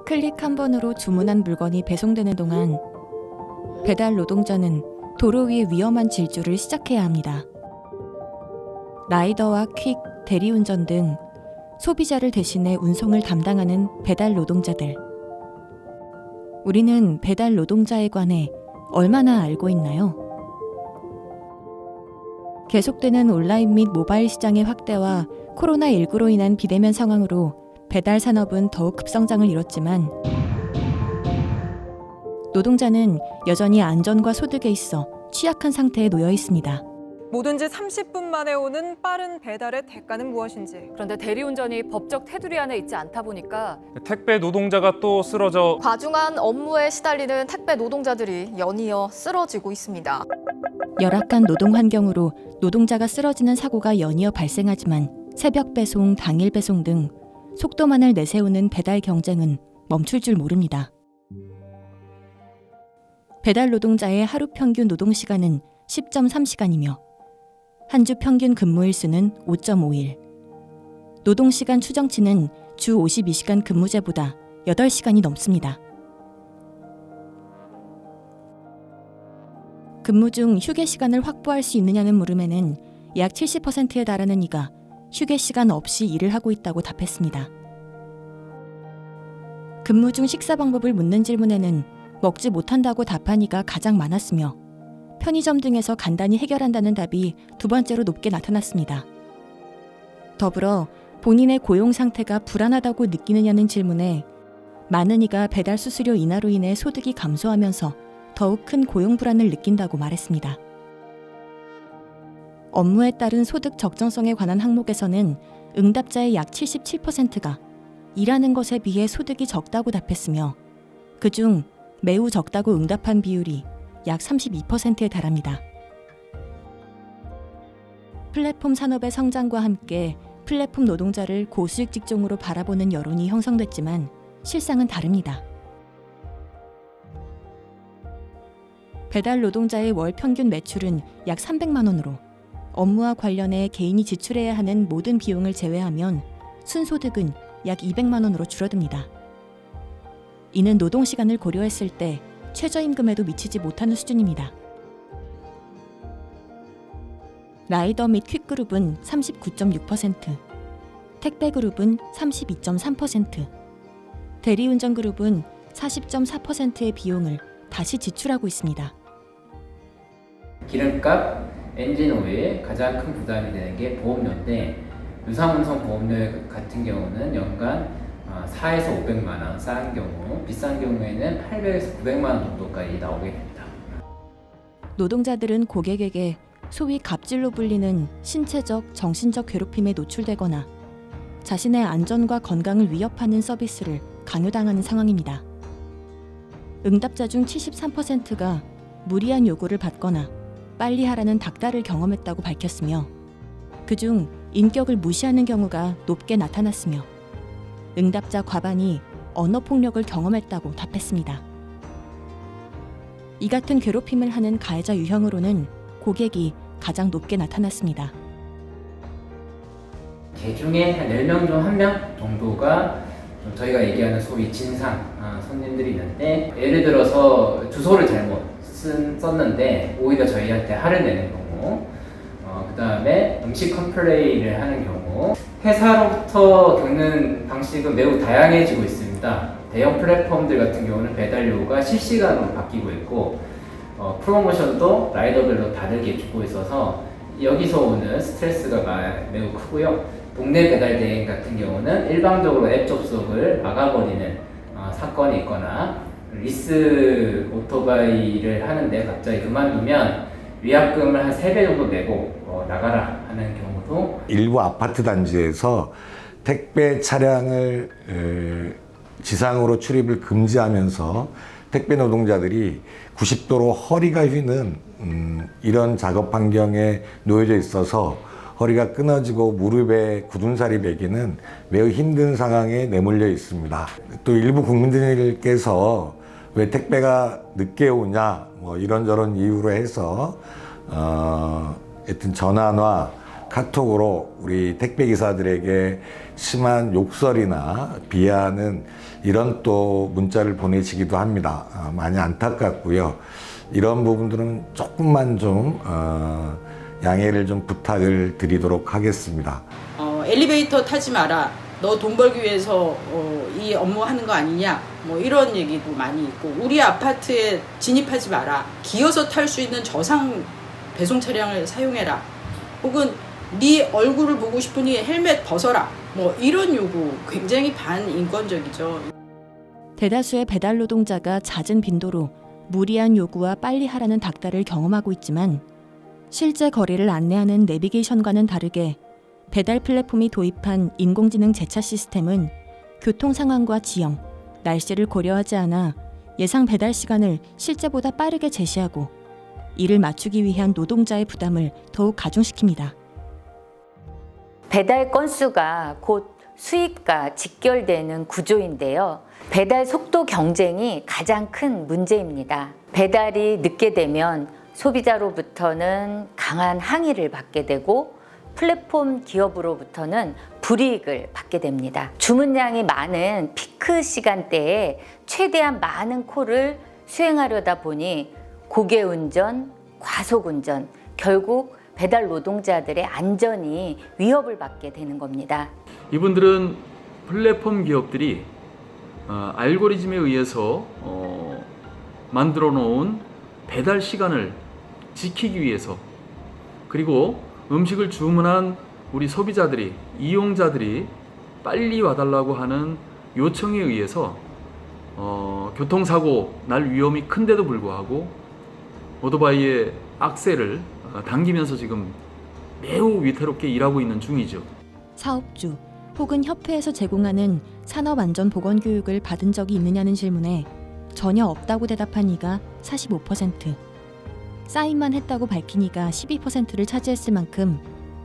클릭 한 번으로 주문한 물건이 배송되는 동안 배달 노동자는 도로 위의 위험한 질주를 시작해야 합니다. 라이더와 퀵, 대리운전 등 소비자를 대신해 운송을 담당하는 배달 노동자들. 우리는 배달 노동자에 관해 얼마나 알고 있나요? 계속되는 온라인 및 모바일 시장의 확대와 코로나19로 인한 비대면 상황으로 배달 산업은 더욱 급성장을 이뤘지만 노동자는 여전히 안전과 소득에 있어 취약한 상태에 놓여 있습니다. 뭐든지 30분 만에 오는 빠른 배달의 대가는 무엇인지. 그런데 대리운전이 법적 테두리 안에 있지 않다 보니까 택배 노동자가 또 쓰러져 과중한 업무에 시달리는 택배 노동자들이 연이어 쓰러지고 있습니다. 열악한 노동 환경으로 노동자가 쓰러지는 사고가 연이어 발생하지만 새벽 배송, 당일 배송 등 속도만을 내세우는 배달 경쟁은 멈출 줄 모릅니다. 배달 노동자의 하루 평균 노동 시간은 10.3시간이며 한 주 평균 근무일 수는 5.5일. 노동시간 추정치는 주 52시간 근무제보다 8시간이 넘습니다. 근무 중 휴게 시간을 확보할 수 있느냐는 물음에는 약 70%에 달하는 이가 휴게 시간 없이 일을 하고 있다고 답했습니다. 근무 중 식사 방법을 묻는 질문에는 먹지 못한다고 답한 이가 가장 많았으며 편의점 등에서 간단히 해결한다는 답이 두 번째로 높게 나타났습니다. 더불어 본인의 고용 상태가 불안하다고 느끼느냐는 질문에 많은 이가 배달 수수료 인하로 인해 소득이 감소하면서 더욱 큰 고용 불안을 느낀다고 말했습니다. 업무에 따른 소득 적정성에 관한 항목에서는 응답자의 약 77%가 일하는 것에 비해 소득이 적다고 답했으며 그중 매우 적다고 응답한 비율이 약 32%에 달합니다. 플랫폼 산업의 성장과 함께 플랫폼 노동자를 고수익 직종으로 바라보는 여론이 형성됐지만 실상은 다릅니다. 배달 노동자의 월 평균 매출은 약 300만 원으로 업무와 관련해 개인이 지출해야 하는 모든 비용을 제외하면 순소득은 약 200만 원으로 줄어듭니다. 이는 노동시간을 고려했을 때 최저임금에도 미치지 못하는 수준입니다. 라이더 및 퀵그룹은 39.6%, 택배그룹은 32.3%, 대리운전그룹은 40.4%의 비용을 다시 지출하고 있습니다. 기름값, 엔진오일 가장 큰 부담이 되는 게 보험료인데 유상운송 보험료 같은 경우는 연간 4에서 500만 원, 싼 경우, 비싼 경우에는 800에서 900만 원 정도까지 나오게 됩니다. 노동자들은 고객에게 소위 갑질로 불리는 신체적, 정신적 괴롭힘에 노출되거나 자신의 안전과 건강을 위협하는 서비스를 강요당하는 상황입니다. 응답자 중 73%가 무리한 요구를 받거나 빨리 하라는 닥달을 경험했다고 밝혔으며 그중 인격을 무시하는 경우가 높게 나타났으며 응답자 과반이 언어폭력을 경험했다고 답했습니다. 이 같은 괴롭힘을 하는 가해자 유형으로는 고객이 가장 높게 나타났습니다. 개 중에 한 10명 중 1명 정도가 저희가 얘기하는 소위 진상 손님들이 있는데 예를 들어서 주소를 잘못 썼는데 오히려 저희한테 화를 내는 경우 그 다음에 음식 컴플레인을 하는 경우 회사로부터 겪는 방식은 매우 다양해지고 있습니다. 대형 플랫폼들 같은 경우는 배달료가 실시간으로 바뀌고 있고 프로모션도 라이더별로 다르게 주고 있어서 여기서 오는 스트레스가 매우 크고요. 동네 배달 대행 같은 경우는 일방적으로 앱 접속을 막아버리는 사건이 있거나 리스 오토바이를 하는데 갑자기 그만두면 위약금을 한 3배 정도 내고 나가라 하는 경우도 일부 아파트 단지에서 택배 차량을 지상으로 출입을 금지하면서 택배 노동자들이 90도로 허리가 휘는 이런 작업 환경에 놓여져 있어서 허리가 끊어지고 무릎에 굳은살이 배기는 매우 힘든 상황에 내몰려 있습니다. 또 일부 국민들께서 왜 택배가 늦게 오냐 뭐 이런저런 이유로 해서 하여튼 전환화 카톡으로 우리 택배기사들에게 심한 욕설이나 비하하는 이런 또 문자를 보내시기도 합니다. 많이 안타깝고요. 이런 부분들은 조금만 좀 양해를 좀 부탁을 드리도록 하겠습니다. 엘리베이터 타지 마라. 너 돈 벌기 위해서 이 업무 하는 거 아니냐? 뭐 이런 얘기도 많이 있고, 우리 아파트에 진입하지 마라. 기어서 탈 수 있는 저상 배송 차량을 사용해라. 혹은 네 얼굴을 보고 싶으니 헬멧 벗어라. 뭐 이런 요구 굉장히 반인권적이죠. 대다수의 배달 노동자가 잦은 빈도로 무리한 요구와 빨리 하라는 닥달을 경험하고 있지만 실제 거리를 안내하는 내비게이션과는 다르게 배달 플랫폼이 도입한 인공지능 제차 시스템은 교통 상황과 지형, 날씨를 고려하지 않아 예상 배달 시간을 실제보다 빠르게 제시하고 이를 맞추기 위한 노동자의 부담을 더욱 가중시킵니다. 배달 건수가 곧 수익과 직결되는 구조인데요. 배달 속도 경쟁이 가장 큰 문제입니다. 배달이 늦게 되면 소비자로부터는 강한 항의를 받게 되고 플랫폼 기업으로부터는 불이익을 받게 됩니다. 주문량이 많은 피크 시간대에 최대한 많은 콜을 수행하려다 보니 고개운전, 과속운전, 결국 배달 노동자들의 안전이 위협을 받게 되는 겁니다. 이분들은 플랫폼 기업들이 알고리즘에 의해서 만들어 놓은 배달 시간을 지키기 위해서, 그리고 음식을 주문한 우리 소비자들이, 이용자들이 빨리 와달라고 하는 요청에 의해서 교통사고 날 위험이 큰데도 불구하고 오토바이의 악셀을 당기면서 지금 매우 위태롭게 일하고 있는 중이죠. 사업주 혹은 협회에서 제공하는 산업안전보건교육을 받은 적이 있느냐는 질문에 전혀 없다고 대답한 이가 45%, 사인만 했다고 밝힌 이가 12%를 차지했을 만큼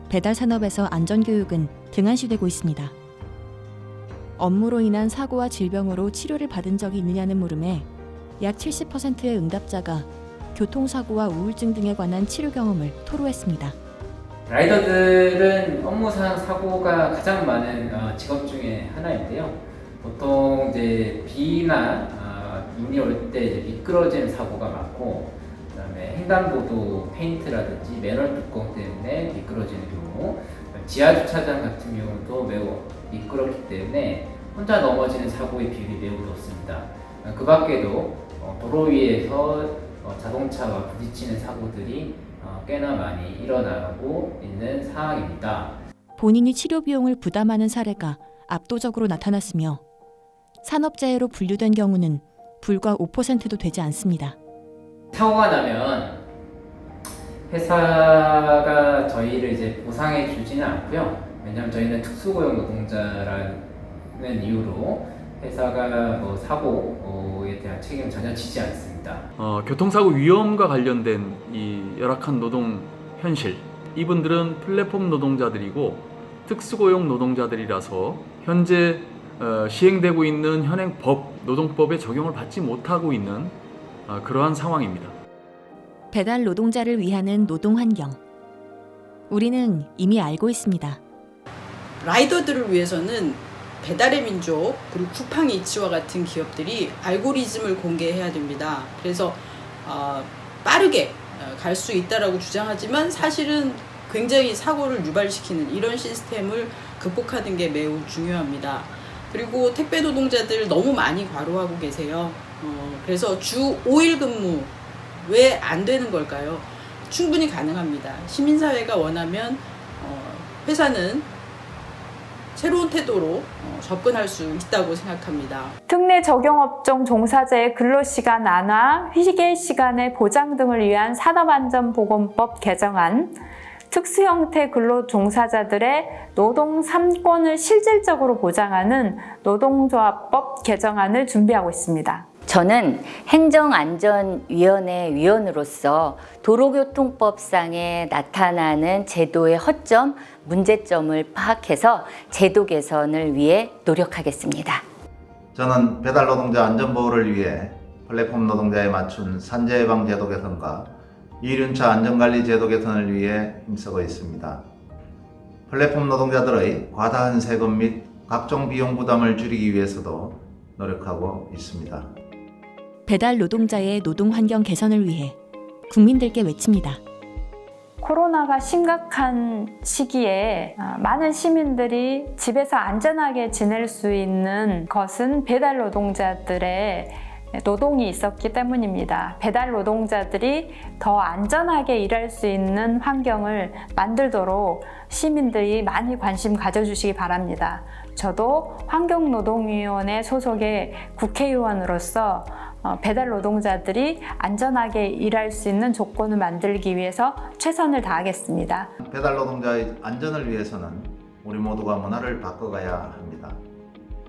배달 산업에서 안전교육은 등한시되고 있습니다. 업무로 인한 사고와 질병으로 치료를 받은 적이 있느냐는 물음에 약 70%의 응답자가 교통사고와 우울증 등에 관한 치료 경험을 토로했습니다. 라이더들은 업무상 사고가 가장 많은 직업 중에 하나인데요. 보통 이제 비나 눈이 올 때 미끄러지는 사고가 많고, 그다음에 횡단보도 페인트라든지 매널 뚜껑 때문에 미끄러지는 경우, 지하 주차장 같은 경우도 매우 미끄럽기 때문에 혼자 넘어지는 사고의 비율이 매우 높습니다. 그 밖에도 도로 위에서 자동차와 부딪히는 사고들이 꽤나 많이 일어나고 있는 상황입니다. 본인이 치료 비용을 부담하는 사례가 압도적으로 나타났으며 산업재해로 분류된 경우는 불과 5%도 되지 않습니다. 사고가 나면 회사가 저희를 이제 보상해 주지는 않고요. 왜냐하면 저희는 특수고용 노동자라는 이유로 회사가 뭐 사고에 대한 책임을 전혀 지지 않습니다. 교통사고 위험과 관련된 이 열악한 노동 현실, 이분들은 플랫폼 노동자들이고 특수고용 노동자들이라서 현재 시행되고 있는 현행 노동법의 적용을 받지 못하고 있는 그러한 상황입니다. 배달 노동자를 위하는 노동 환경. 우리는 이미 알고 있습니다. 라이더들을 위해서는 배달의 민족 그리고 쿠팡이츠와 같은 기업들이 알고리즘을 공개해야 됩니다. 그래서 빠르게 갈 수 있다라고 주장하지만 사실은 굉장히 사고를 유발시키는 이런 시스템을 극복하는 게 매우 중요합니다. 그리고 택배 노동자들 너무 많이 과로하고 계세요. 그래서 주 5일 근무 왜 안 되는 걸까요? 충분히 가능합니다. 시민사회가 원하면 회사는 새로운 태도로 접근할 수 있다고 생각합니다. 특례 적용업종 종사자의 근로시간 완화, 휴게 시간의 보장 등을 위한 산업안전보건법 개정안, 특수형태 근로 종사자들의 노동 3권을 실질적으로 보장하는 노동조합법 개정안을 준비하고 있습니다. 저는 행정안전위원회 위원으로서 도로교통법상에 나타나는 제도의 허점, 문제점을 파악해서 제도 개선을 위해 노력하겠습니다. 저는 배달 노동자 안전보호를 위해 플랫폼 노동자에 맞춘 산재 예방 제도 개선과 이륜차 안전관리 제도 개선을 위해 힘쓰고 있습니다. 플랫폼 노동자들의 과다한 세금 및 각종 비용 부담을 줄이기 위해서도 노력하고 있습니다. 배달 노동자의 노동 환경 개선을 위해 국민들께 외칩니다. 코로나가 심각한 시기에 많은 시민들이 집에서 안전하게 지낼 수 있는 것은 배달 노동자들의 노동이 있었기 때문입니다. 배달 노동자들이 더 안전하게 일할 수 있는 환경을 만들도록 시민들이 많이 관심 가져주시기 바랍니다. 저도 환경노동위원회 소속의 국회의원으로서 배달 노동자들이 안전하게 일할 수 있는 조건을 만들기 위해서 최선을 다하겠습니다. 배달 노동자의 안전을 위해서는 우리 모두가 문화를 바꿔가야 합니다.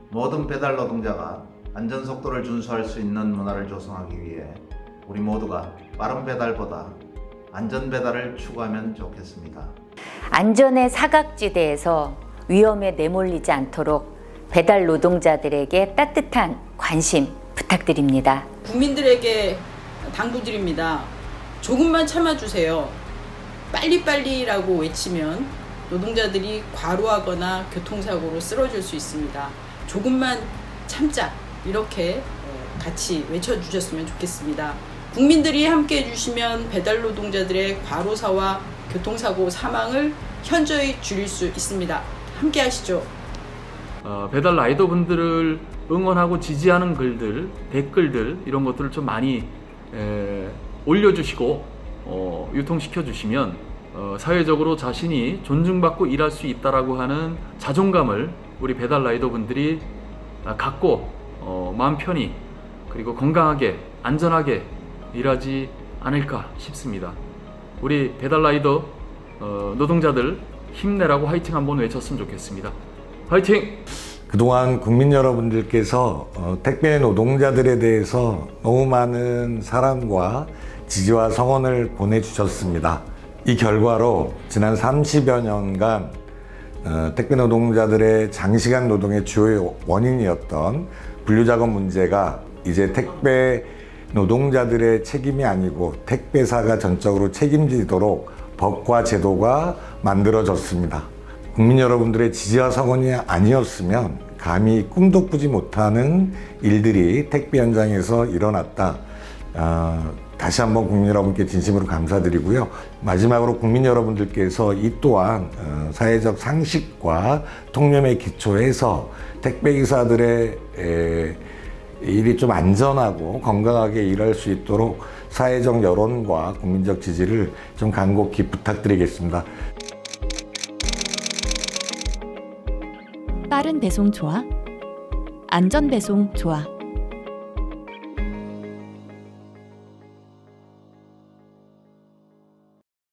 모든 배달 노동자가 안전 속도를 준수할 수 있는 문화를 조성하기 위해 우리 모두가 빠른 배달보다 안전 배달을 추구하면 좋겠습니다. 안전의 사각지대에서 위험에 내몰리지 않도록 배달 노동자들에게 따뜻한 관심 부탁드립니다. 국민들에게 당부드립니다. 조금만 참아주세요. 빨리빨리라고 외치면 노동자들이 과로하거나 교통사고로 쓰러질 수 있습니다. 조금만 참자. 이렇게 같이 외쳐주셨으면 좋겠습니다. 국민들이 함께 해주시면 배달 노동자들의 과로사와 교통사고 사망을 현저히 줄일 수 있습니다. 함께 하시죠. 배달 라이더분들을 응원하고 지지하는 글들, 댓글들 이런 것들을 좀 많이 올려주시고 유통시켜 주시면 사회적으로 자신이 존중받고 일할 수 있다라고 하는 자존감을 우리 배달 라이더분들이 갖고 마음 편히 그리고 건강하게 안전하게 일하지 않을까 싶습니다. 우리 배달 라이더 노동자들 힘내라고 화이팅 한번 외쳤으면 좋겠습니다. 화이팅! 그동안 국민 여러분들께서 택배 노동자들에 대해서 너무 많은 사랑과 지지와 성원을 보내주셨습니다. 이 결과로 지난 30여 년간 택배 노동자들의 장시간 노동의 주요 원인이었던 분류작업 문제가 이제 택배 노동자들의 책임이 아니고 택배사가 전적으로 책임지도록 법과 제도가 만들어졌습니다. 국민 여러분들의 지지와 성원이 아니었으면 감히 꿈도 꾸지 못하는 일들이 택배 현장에서 일어났다. 다시 한번 국민 여러분께 진심으로 감사드리고요. 마지막으로 국민 여러분들께서 이 또한 사회적 상식과 통념에 기초해서 택배기사들의 일이 좀 안전하고 건강하게 일할 수 있도록 사회적 여론과 국민적 지지를 좀 간곡히 부탁드리겠습니다. 빠른 배송 좋아? 안전 배송 좋아?